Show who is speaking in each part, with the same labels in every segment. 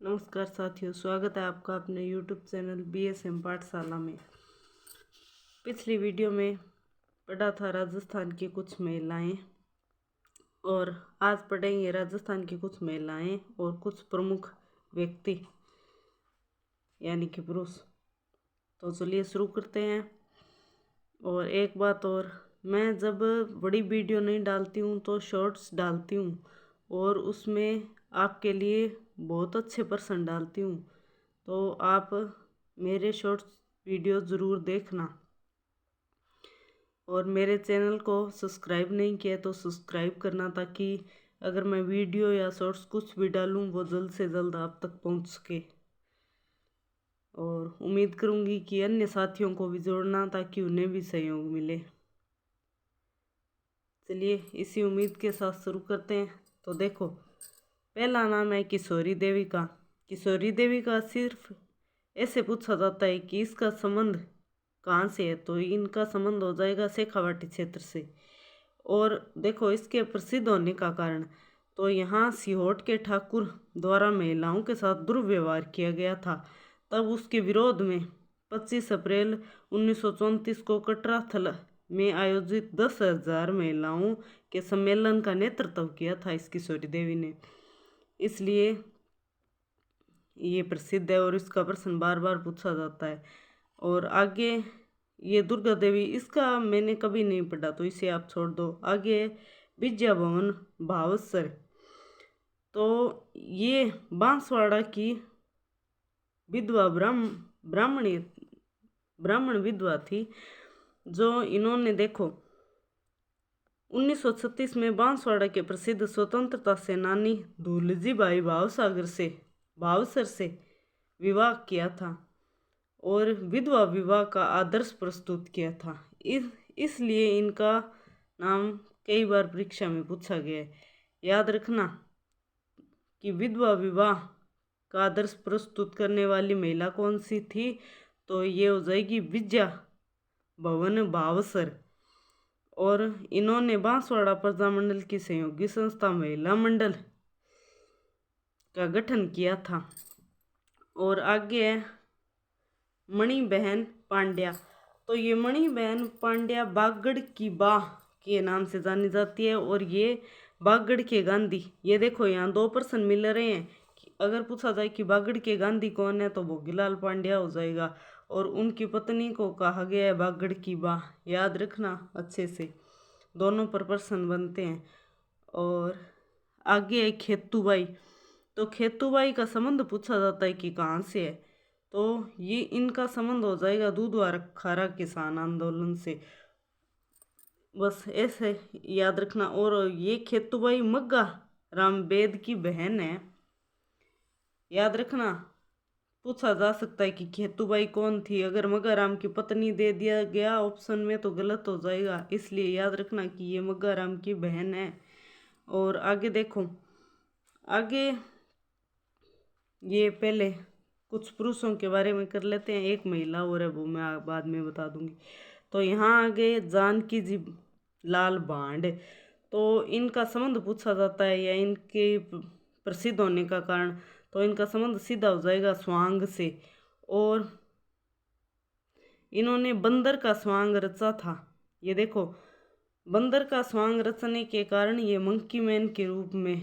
Speaker 1: नमस्कार साथियों, स्वागत है आपका अपने YouTube चैनल BSM पाठशाला में। पिछली वीडियो में पढ़ा था राजस्थान की कुछ महिलाएं और आज पढ़ेंगे राजस्थान की कुछ महिलाएं और कुछ प्रमुख व्यक्ति यानी कि पुरुष। तो चलिए शुरू करते हैं। और एक बात और, मैं जब बड़ी वीडियो नहीं डालती हूँ तो शॉर्ट्स डालती हूँ और उसमें आपके लिए बहुत अच्छे पर्सन डालती हूँ, तो आप मेरे शॉर्ट्स वीडियो ज़रूर देखना। और मेरे चैनल को सब्सक्राइब नहीं किया तो सब्सक्राइब करना, ताकि अगर मैं वीडियो या शॉर्ट्स कुछ भी डालूँ वो जल्द से जल्द आप तक पहुँच सके। और उम्मीद करूँगी कि अन्य साथियों को भी जोड़ना ताकि उन्हें भी सहयोग मिले। चलिए इसी उम्मीद के साथ शुरू करते हैं। तो देखो, पहला नाम है किशोरी देवी का। किशोरी देवी का सिर्फ ऐसे पूछा जाता है कि इसका संबंध कहाँ से है, तो इनका संबंध हो जाएगा शेखावाटी क्षेत्र से। और देखो इसके प्रसिद्ध होने का कारण, तो यहाँ सिहोट के ठाकुर द्वारा महिलाओं के साथ दुर्व्यवहार किया गया था। तब उसके विरोध में 25 अप्रैल 1934 को कटरा थल में आयोजित 10,000 महिलाओं के सम्मेलन का नेतृत्व किया था इस किशोरी देवी ने। इसलिए ये प्रसिद्ध है और इसका प्रश्न बार बार पूछा जाता है। और आगे ये दुर्गा देवी, इसका मैंने कभी नहीं पढ़ा तो इसे आप छोड़ दो। आगे विद्या भवन भावसर, तो ये बांसवाड़ा की विधवा ब्राह्मण विधवा थी, जो इन्होंने देखो 1936 में बांसवाड़ा के प्रसिद्ध स्वतंत्रता सेनानी धूलजी भाई भावसर से विवाह किया था और विधवा विवाह का आदर्श प्रस्तुत किया था। इसलिए इनका नाम कई बार परीक्षा में पूछा गया है। याद रखना कि विधवा विवाह का आदर्श प्रस्तुत करने वाली महिला कौन सी थी, तो ये हो जाएगी विद्या भवन भावसर। और इन्होंने बांसवाड़ा प्रजामंडल की सहयोगी संस्था महिला मंडल का गठन किया था। और आगे है मणि बहन पांड्या, तो ये मणि बहन पांड्या बागड़ की बाह के नाम से जानी जाती है। और ये बागड़ के गांधी, ये देखो यहाँ दो पर्सन मिल रहे हैं। अगर पूछा जाए कि बागड़ के गांधी कौन है तो भोगीलाल पांड्या हो जाएगा। और उनकी पत्नी को कहा गया है बागड़ की बाह। याद रखना अच्छे से, दोनों पर प्रश्न बनते हैं। और आगे है खेतूबाई, तो खेतूबाई का संबंध पूछा जाता है कि कहाँ से है, तो ये इनका संबंध हो जाएगा दूधवा खारा किसान आंदोलन से। बस ऐसे याद रखना। और ये खेतूबाई मग्गा राम बेद की बहन है। याद रखना, पूछा जा सकता है कि खेतूबाई कौन थी। अगर मग्गा राम की पत्नी दे दिया गया ऑप्शन में तो गलत हो जाएगा, इसलिए याद रखना कि ये मग्गा राम की बहन है। और आगे देखो, आगे ये पहले कुछ पुरुषों के बारे में कर लेते हैं, एक महिला और है वो मैं बाद में बता दूंगी। तो यहाँ आगे जानकी जी लाल भांड, तो इनका संबंध पूछा जाता है या इनके प्रसिद्ध होने का कारण, तो इनका संबंध सीधा हो जाएगा स्वांग से। और इन्होंने बंदर का स्वांग रचा था। ये देखो, बंदर का स्वांग रचने के कारण ये मंकी मैन के रूप में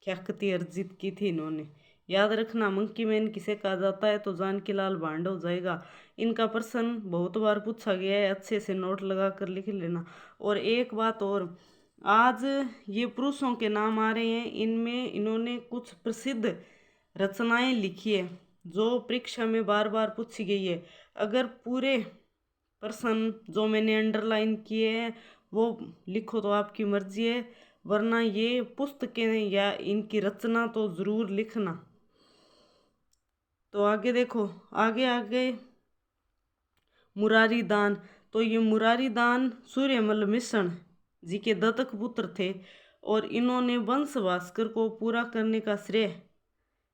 Speaker 1: ख्याति अर्जित की थी इन्होंने। याद रखना, मंकी मैन किसे कहा जाता है, तो जानकी लाल भांड हो जाएगा। इनका प्रश्न बहुत बार पूछा गया है, अच्छे से नोट लगा कर लिख लेना। और एक बात और, आज ये पुरुषों के नाम आ रहे हैं, इनमें इन्होंने कुछ प्रसिद्ध रचनाएं लिखी है जो परीक्षा में बार बार पूछी गई है। अगर पूरे प्रश्न जो मैंने अंडरलाइन किए हैं वो लिखो तो आपकी मर्जी है, वरना ये पुस्तकें या इनकी रचना तो ज़रूर लिखना। तो आगे देखो, आगे मुरारी दान, तो ये मुरारी दान सूर्यमल मिश्रण जी के दत्तक पुत्र थे। और इन्होंने वंश भास्कर को पूरा करने का श्रेय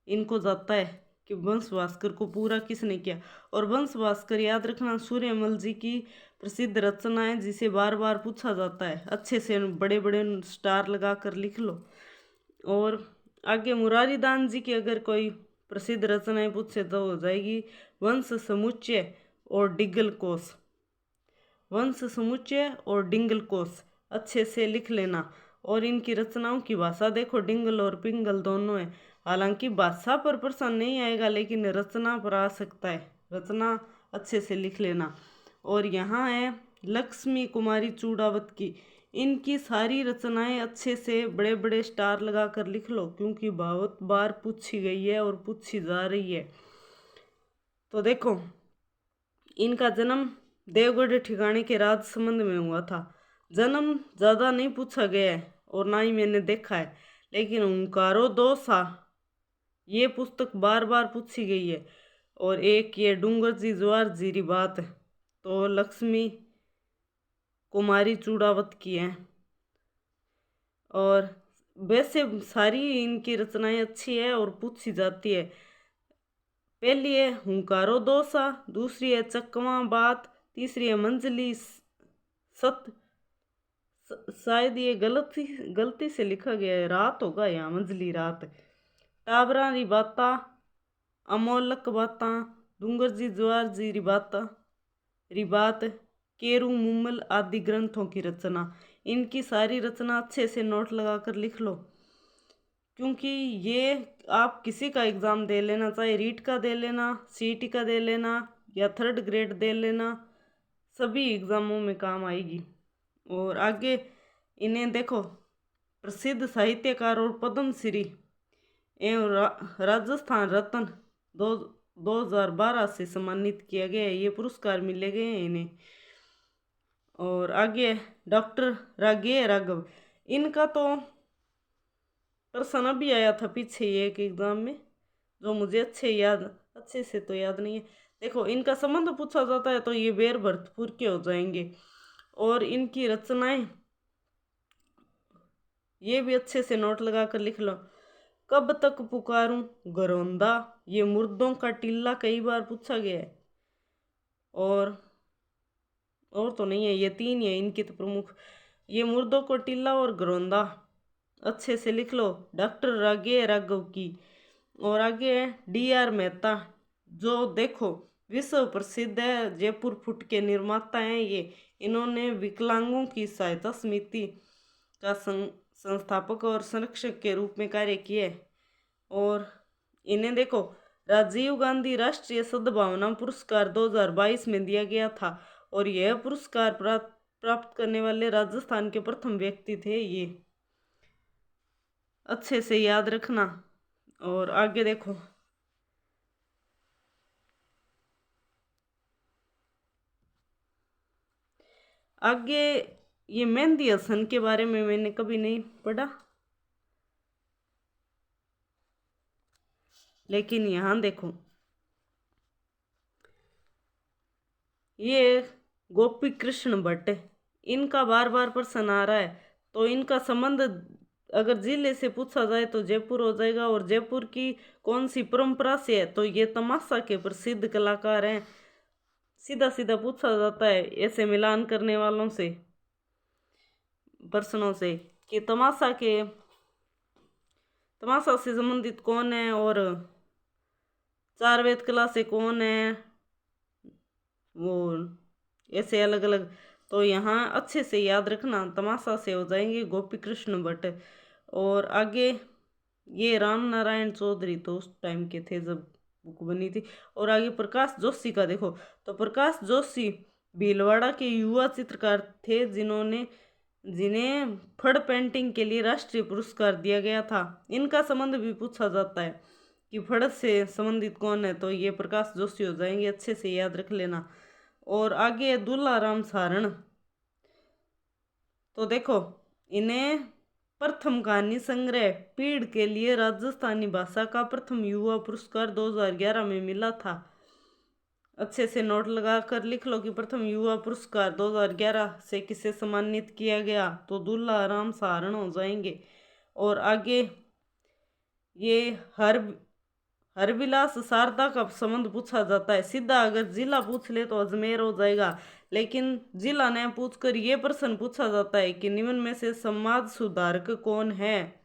Speaker 1: इनको जाता है कि वंश भास्कर को पूरा किसने किया। और वंश भास्कर याद रखना सूर्यमल जी की प्रसिद्ध रचना है, जिसे बार बार पूछा जाता है। अच्छे से बड़े बड़े स्टार लगा कर लिख लो। और आगे मुरारी दान जी की अगर कोई प्रसिद्ध रचनाएं पूछे तो हो जाएगी वंश समुच्चय और डिंगल कोश। वंश समुच्चय और डिंगल कोश अच्छे से लिख लेना। और इनकी रचनाओं की भाषा देखो, डिंगल और पिंगल दोनों है। हालांकि भाषा पर प्रश्न नहीं आएगा, लेकिन रचना पर आ सकता है। रचना अच्छे से लिख लेना। और यहाँ है लक्ष्मी कुमारी चूड़ावत की। इनकी सारी रचनाएं अच्छे से बड़े बड़े स्टार लगा कर लिख लो, क्योंकि बहुत बार पूछी गई है और पूछी जा रही है। तो देखो, इनका जन्म देवगढ़ ठिकाने के राजसमंद में हुआ था। जन्म ज़्यादा नहीं पूछा गया है और ना ही मैंने देखा है, लेकिन हुंकारो दोसा ये पुस्तक बार बार पूछी गई है। और एक ये डूंगर जी ज्वार जीरी बात तो लक्ष्मी कुमारी चूड़ावत की है। और वैसे सारी इनकी रचनाएं अच्छी है और पूछी जाती है। पहली है हुंकारो दोसा, दूसरी है चकवा बात, तीसरी है मंजली सत। शायद ये गलती से लिखा गया है, रात होगा यहाँ, मंजली रात। टाबरा री बाता, अमोलक बाता, डूंगर जी ज्वार जी री बात, केरू मुमल आदि ग्रंथों की रचना। इनकी सारी रचना अच्छे से नोट लगा कर लिख लो, क्योंकि ये आप किसी का एग्ज़ाम दे लेना, चाहे रीट का दे लेना, सीईटी का दे लेना या थर्ड ग्रेड दे लेना, सभी एग्ज़ामों में काम आएगी। और आगे इन्हें देखो, प्रसिद्ध साहित्यकार और पद्मश्री एवं राजस्थान रत्न 2012 से सम्मानित किया गया है। ये पुरस्कार मिले गए हैं इन्हें। और आगे डॉक्टर राघे राघव, इनका तो प्रश्न भी आया था पीछे ये एक एग्जाम में, जो मुझे अच्छे से तो याद नहीं है। देखो, इनका संबंध पूछा जाता है तो ये बेर भरतपुर के हो जाएंगे। और इनकी रचनाएं ये भी अच्छे से नोट लगा कर लिख लो। कब तक पुकारूं घरौंदा, ये मुर्दों का टिल्ला कई बार पूछा गया है। और तो नहीं है, ये तीन है इनकी तो प्रमुख। ये मुर्दों को टिल्ला और घरौंदा अच्छे से लिख लो, डॉक्टर राघे राघव की। और आगे है DR मेहता, जो देखो विश्व प्रसिद्ध है, जयपुर फुट के निर्माता हैं ये। इन्होंने विकलांगों की सहायता समिति का संस्थापक और संरक्षक के रूप में कार्य किए। और इन्हें देखो राजीव गांधी राष्ट्रीय सद्भावना पुरस्कार 2022 में दिया गया था। और यह पुरस्कार प्राप्त करने वाले राजस्थान के प्रथम व्यक्ति थे ये, अच्छे से याद रखना। और आगे देखो, आगे ये मेहंदी हसन के बारे में मैंने कभी नहीं पढ़ा, लेकिन यहाँ देखो ये गोपी कृष्ण भट्ट, इनका बार बार प्रश्न आ रहा है। तो इनका संबंध अगर जिले से पूछा जाए तो जयपुर हो जाएगा। और जयपुर की कौन सी परंपरा से है, तो ये तमाशा के प्रसिद्ध कलाकार हैं। सीधा सीधा पूछा जाता है ऐसे मिलान करने वालों से, प्रश्नों से, कि तमाशा से संबंधित कौन है और चार वेद कला से कौन है, वो ऐसे अलग अलग। तो यहाँ अच्छे से याद रखना, तमाशा से हो जाएंगे गोपी कृष्ण भट्ट। और आगे ये राम नारायण चौधरी, तो उस टाइम के थे जब बुक बनी थी। और आगे प्रकाश जोशी का देखो, तो प्रकाश जोशी भीलवाड़ा के युवा चित्रकार थे, जिन्हें फड़ पेंटिंग के लिए राष्ट्रीय पुरस्कार दिया गया था। इनका संबंध भी पूछा जाता है कि फड़ से संबंधित कौन है, तो ये प्रकाश जोशी हो जाएंगे, अच्छे से याद रख लेना। और आगे दुलाराम सारण, तो देखो इन्हें प्रथम कहानी संग्रह पीड़ के लिए राजस्थानी भाषा का प्रथम युवा पुरस्कार 2011 में मिला था। अच्छे से नोट लगा कर लिख लो कि प्रथम युवा पुरस्कार 2011 से किसे सम्मानित किया गया, तो दुलाराम सारण हो जाएंगे। और आगे ये हरविलास शारदा का संबंध पूछा जाता है। सीधा अगर जिला पूछ ले तो अजमेर हो जाएगा, लेकिन जिला ने पूछकर ये प्रश्न पूछा जाता है कि निम्न में से समाज सुधारक कौन है,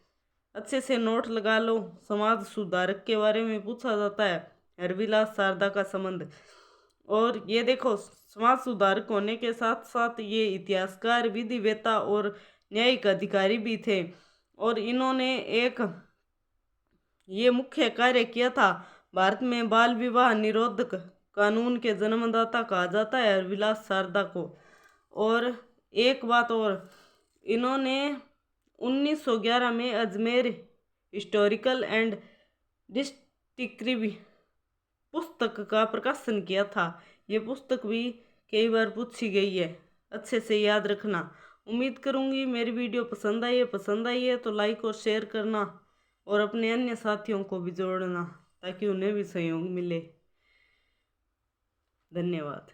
Speaker 1: अच्छे से नोट लगा लो। समाज सुधारक के बारे में पूछा जाता है, हरविलास शारदा का संबंध। और ये देखो, समाज सुधारक होने के साथ साथ ये इतिहासकार, विधिवेत्ता और न्यायिक अधिकारी भी थे। और इन्होंने एक ये मुख्य कार्य किया था। भारत में बाल विवाह निरोधक कानून के जन्मदाता कहा जाता है हरविलास शारदा को। और एक बात और, इन्होंने 1911 में अजमेर हिस्टोरिकल एंड डिस्क्रिप्टिव पुस्तक का प्रकाशन किया था। ये पुस्तक भी कई बार पूछी गई है, अच्छे से याद रखना। उम्मीद करूंगी मेरी वीडियो पसंद आई है तो लाइक और शेयर करना और अपने अन्य साथियों को भी जोड़ना ताकि उन्हें भी सहयोग मिले। धन्यवाद।